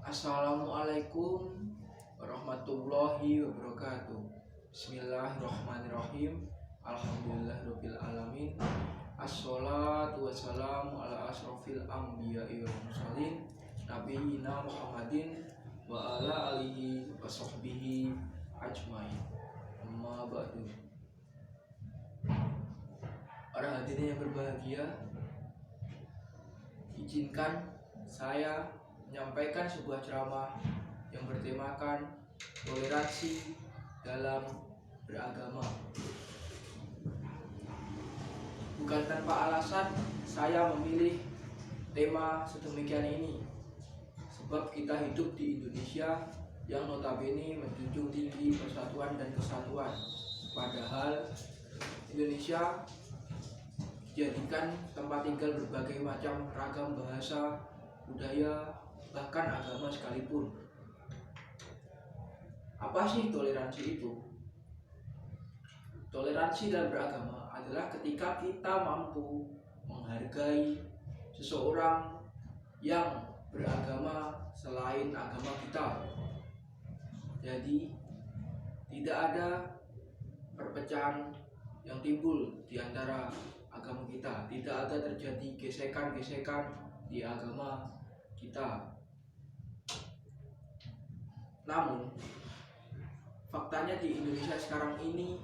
Assalamualaikum warahmatullahi wabarakatuh. Bismillahirrahmanirrahim. Alhamdulillahirabbil alamin. Assalatu wassalamu ala asrofil anbiya'i wal mursalin nabiyina Muhammadin wa ala alihi wa sahbihi ajmain. Amma ba'du. Para hadirin yang berbahagia, izinkan saya menyampaikan sebuah ceramah yang bertemakan toleransi dalam beragama. Bukan tanpa alasan saya memilih tema sedemikian ini, sebab kita hidup di Indonesia yang notabene menjunjung tinggi persatuan dan kesatuan. Padahal Indonesia dijadikan tempat tinggal berbagai macam ragam bahasa, budaya, bahkan agama sekalipun. Apa sih toleransi itu? Toleransi dalam beragama adalah ketika kita mampu menghargai seseorang yang beragama selain agama kita. Jadi tidak ada perpecahan yang timbul di antara agama kita, tidak ada terjadi gesekan-gesekan di agama kita. Namun faktanya di Indonesia sekarang ini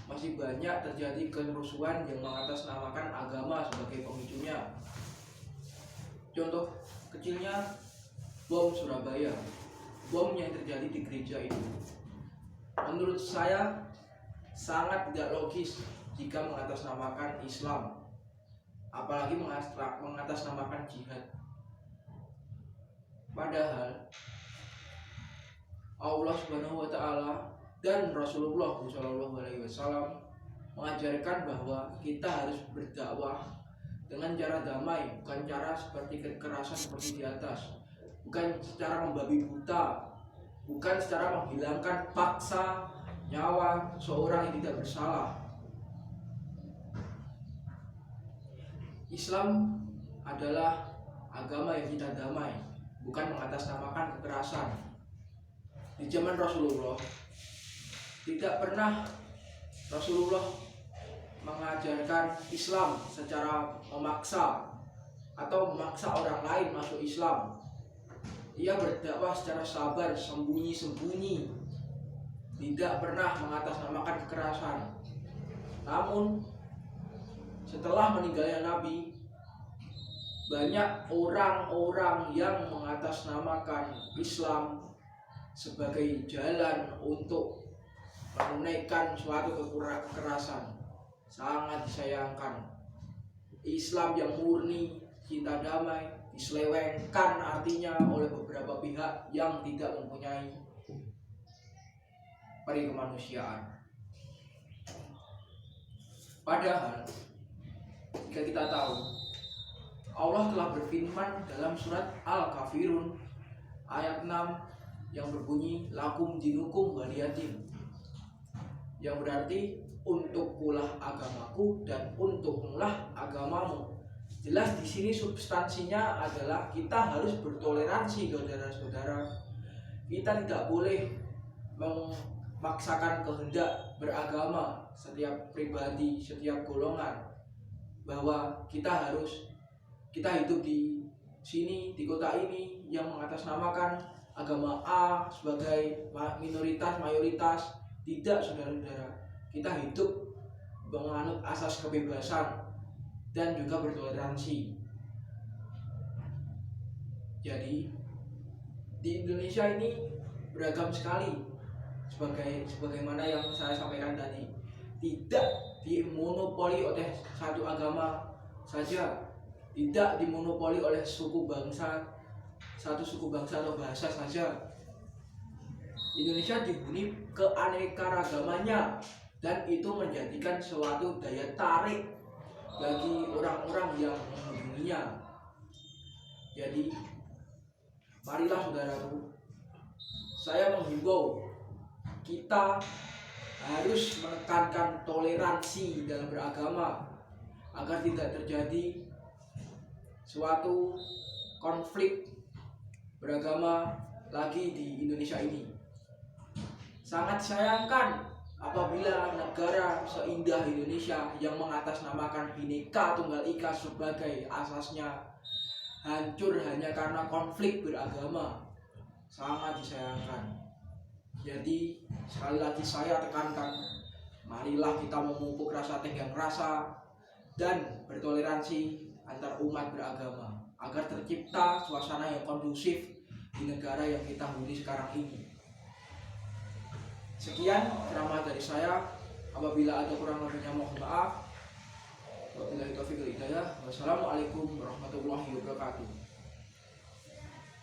masih banyak terjadi kerusuhan yang mengatasnamakan agama sebagai pemicunya. Contoh kecilnya bom Surabaya, bom yang terjadi di gereja itu. Menurut saya sangat tidak logis jika mengatasnamakan Islam, apalagi mengatasnamakan jihad. Padahal Allah Subhanahu wa Ta'ala dan Rasulullah SAW mengajarkan bahwa kita harus berdakwah dengan cara damai, bukan cara seperti kekerasan seperti di atas, bukan secara membabi buta, bukan secara menghilangkan paksa nyawa seorang yang tidak bersalah. Islam adalah agama yang cinta damai, bukan mengatasnamakan kekerasan. Di zaman Rasulullah tidak pernah Rasulullah mengajarkan Islam secara memaksa atau memaksa orang lain masuk Islam. Ia berdakwah secara sabar, sembunyi-sembunyi, tidak pernah mengatasnamakan kekerasan. Namun setelah meninggalnya Nabi, banyak orang-orang yang mengatasnamakan Islam sebagai jalan untuk menunaikan suatu kekerasan. Sangat disayangkan, Islam yang murni cinta damai diselewengkan artinya oleh beberapa pihak yang tidak mempunyai peri kemanusiaan. Padahal jika kita tahu, Allah telah berfirman dalam surat Al-Kafirun ayat 6 yang berbunyi lakum dinukum waliyadin, yang berarti untukkulah agamaku dan untukmulah agamamu. Jelas di sini substansinya adalah kita harus bertoleransi, saudara-saudara. Kita tidak boleh memaksakan kehendak beragama setiap pribadi, setiap golongan, bahwa kita hidup di sini, di kota ini yang mengatasnamakan agama A sebagai minoritas, mayoritas. Tidak, saudara-saudara. Kita hidup menganut asas kebebasan dan juga bertoleransi. Jadi di Indonesia ini beragam sekali, sebagaimana yang saya sampaikan tadi. Tidak dimonopoli oleh satu agama saja, tidak dimonopoli oleh satu suku bangsa atau bahasa saja. Indonesia dihuni keanekaragamannya, dan itu menjadikan suatu daya tarik bagi orang-orang yang mengunjunginya. Jadi marilah saudaraku, saya menghimbau kita harus menekankan toleransi dalam beragama agar tidak terjadi suatu konflik beragama lagi di Indonesia ini. Sangat disayangkan apabila negara seindah Indonesia yang mengatasnamakan Bhinneka Tunggal Ika sebagai asasnya hancur hanya karena konflik beragama. Sangat disayangkan. Jadi sekali lagi saya tekankan, marilah kita memupuk rasa tenggang rasa dan bertoleransi antar umat beragama agar tercipta suasana yang kondusif di negara yang kita huni sekarang ini. Sekian ceramah dari saya. Apabila ada kurang lebihnya mohon maaf. Wabillahi taufiq wal hidayah. Wassalamualaikum warahmatullahi wabarakatuh.